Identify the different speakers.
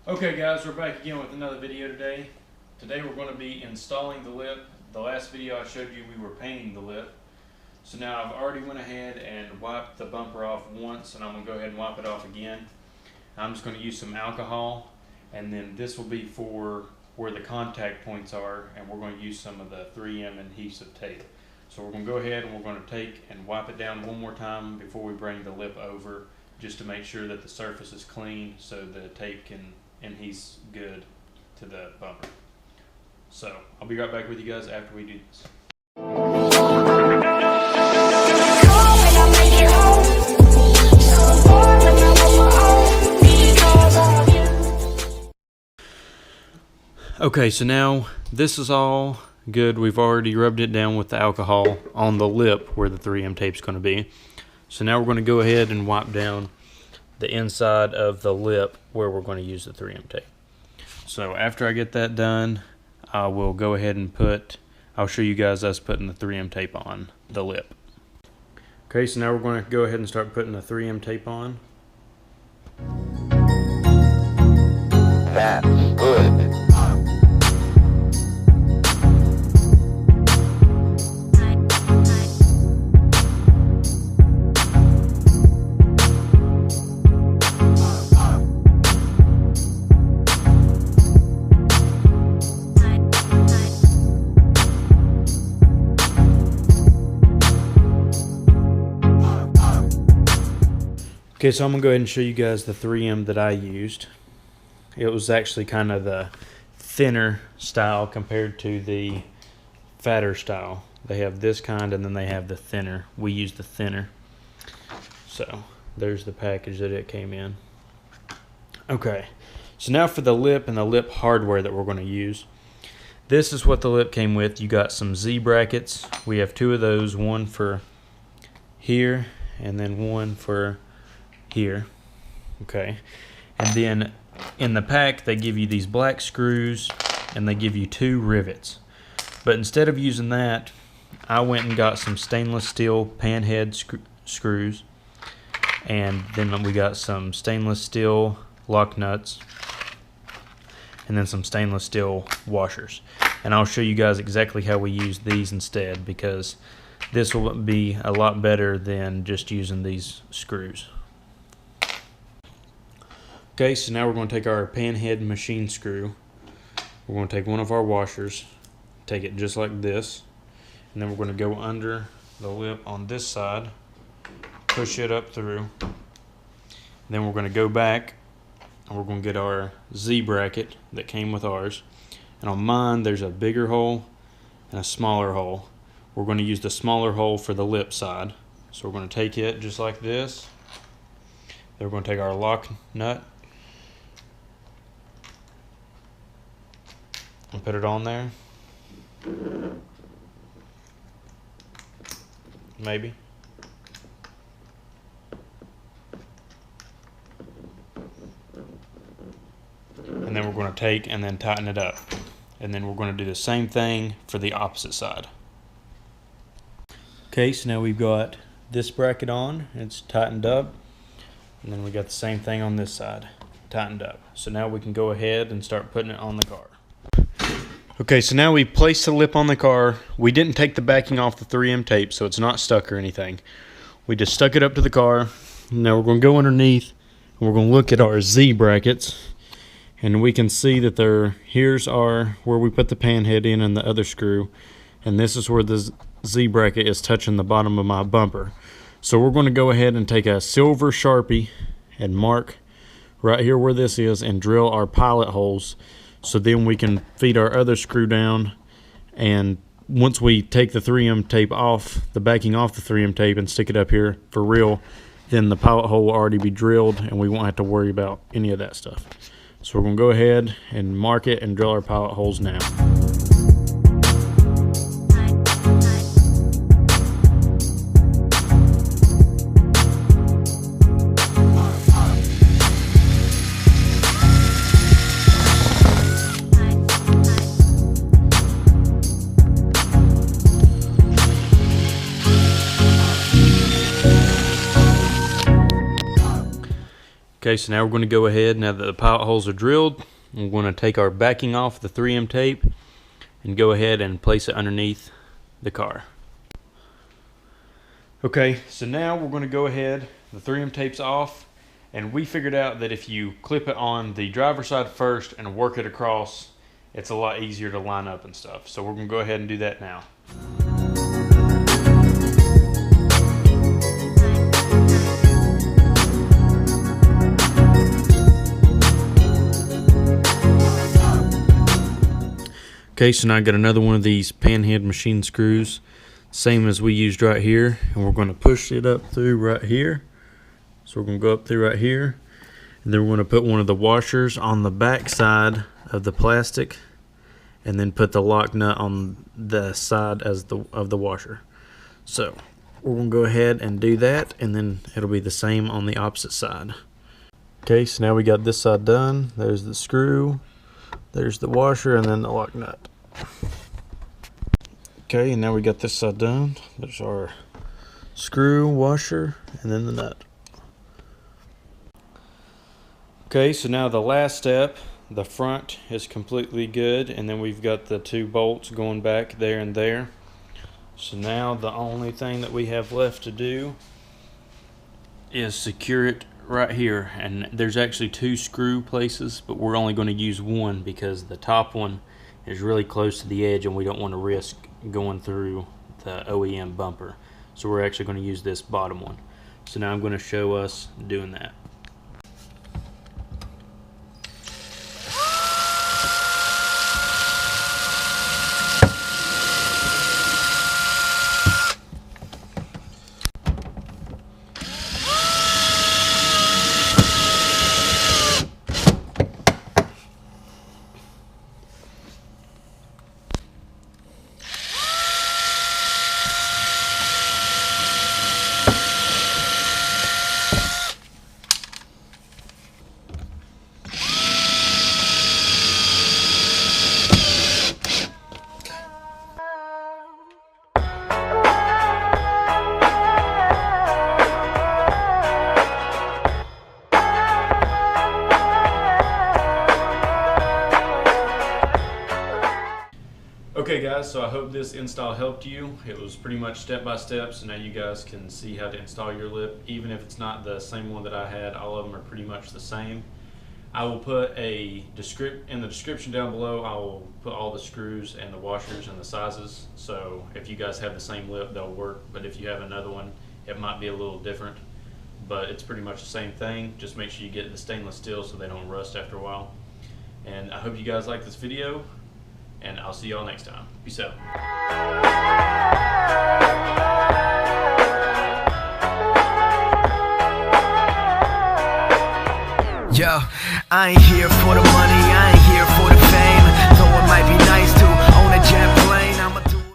Speaker 1: Okay guys, we're back again with another video today. Today we're going to be installing the lip. The last video I showed you we were painting the lip. So now I've already went ahead and wiped the bumper off once, and I'm going to go ahead and wipe it off again. I'm just going to use some alcohol, and then this will be for where the contact points are, and we're going to use some of the 3M adhesive tape. So we're going to go ahead and we're going to take and wipe it down one more time before we bring the lip over, just to make sure that the surface is clean so the tape can adhere good to the bumper. So I'll be right back with you guys after we do this. Okay, so now this is all good. We've already rubbed it down with the alcohol on the lip where the 3M tape's going to be. So now we're going to go ahead and wipe down the inside of the lip where we're going to use the 3M tape. So after I get that done, I will go ahead and I'll show you guys us putting the 3M tape on the lip. Okay, so now we're going to go ahead and start putting the 3M tape on.
Speaker 2: That's good.
Speaker 1: Okay, so I'm going to go ahead and show you guys the 3M that I used. It was actually kind of the thinner style compared to the fatter style. They have this kind and then they have the thinner. We use the thinner. So there's the package that it came in. Okay, so now for the lip and the lip hardware that we're going to use. This is what the lip came with. You got some Z brackets. We have two of those, one for here and then one for here. Okay, and then in the pack they give you these black screws and they give you two rivets, but instead of using that, I went and got some stainless steel pan head screws, and then we got some stainless steel lock nuts and then some stainless steel washers, and I'll show you guys exactly how we use these instead, because this will be a lot better than just using these screws. Okay, so now we're going to take our pan head machine screw. We're going to take one of our washers, take it just like this, and then we're going to go under the lip on this side, push it up through. Then we're going to go back and we're going to get our Z bracket that came with ours. And on mine there's a bigger hole and a smaller hole. We're going to use the smaller hole for the lip side. So we're going to take it just like this. Then we're going to take our lock nut and put it on there. Maybe. And then we're going to take and then tighten it up. And then we're going to do the same thing for the opposite side. Okay, so now we've got this bracket on, it's tightened up. And then we got the same thing on this side, tightened up. So now we can go ahead and start putting it on the car. Okay, so now we placed the lip on the car. We didn't take the backing off the 3M tape, so it's not stuck or anything. We just stuck it up to the car. Now we're going to go underneath and we're going to look at our Z brackets. And we can see that here's where we put the pan head in and the other screw. And this is where the Z bracket is touching the bottom of my bumper. So we're going to go ahead and take a silver Sharpie and mark right here where this is and drill our pilot holes. So then we can feed our other screw down, and once we take the 3M tape off, the backing off the 3M tape, and stick it up here for real, then the pilot hole will already be drilled and we won't have to worry about any of that stuff. So we're going to go ahead and mark it and drill our pilot holes now. Okay, so now we're going to go ahead, now that the pilot holes are drilled, we're going to take our backing off the 3M tape and go ahead and place it underneath the car. Okay, so now we're going to go ahead, the 3M tape's off, and we figured out that if you clip it on the driver's side first and work it across, it's a lot easier to line up and stuff. So we're going to go ahead and do that now. Okay, so now I got another one of these panhead machine screws, same as we used right here, and we're going to push it up through right here. So we're going to go up through right here, and then we're going to put one of the washers on the back side of the plastic, and then put the lock nut on the side of the washer. So we're going to go ahead and do that, and then it'll be the same on the opposite side. Okay, so now we got this side done. There's the screw, there's the washer, and then the lock nut. Okay, and now we got this side done. There's our screw, washer, and then the nut. Okay, so now the last step, the front is completely good, and then we've got the 2 bolts going back there and there. So now the only thing that we have left to do is secure it right here, and there's actually 2 screw places, but we're only going to use one because the top one is really close to the edge and we don't want to risk going through the OEM bumper. So we're actually going to use this bottom one. So now I'm going to show us doing that. Okay guys, so I hope this install helped you. It was pretty much step by step, so now you guys can see how to install your lip. Even if it's not the same one that I had, all of them are pretty much the same. I will put in the description down below, I will put all the screws and the washers and the sizes, so if you guys have the same lip, they'll work, but if you have another one, it might be a little different, but it's pretty much the same thing. Just make sure you get the stainless steel so they don't rust after a while. And I hope you guys like this video, and I'll see y'all next time. Peace out.
Speaker 2: Yo, I ain't here for the money, I ain't here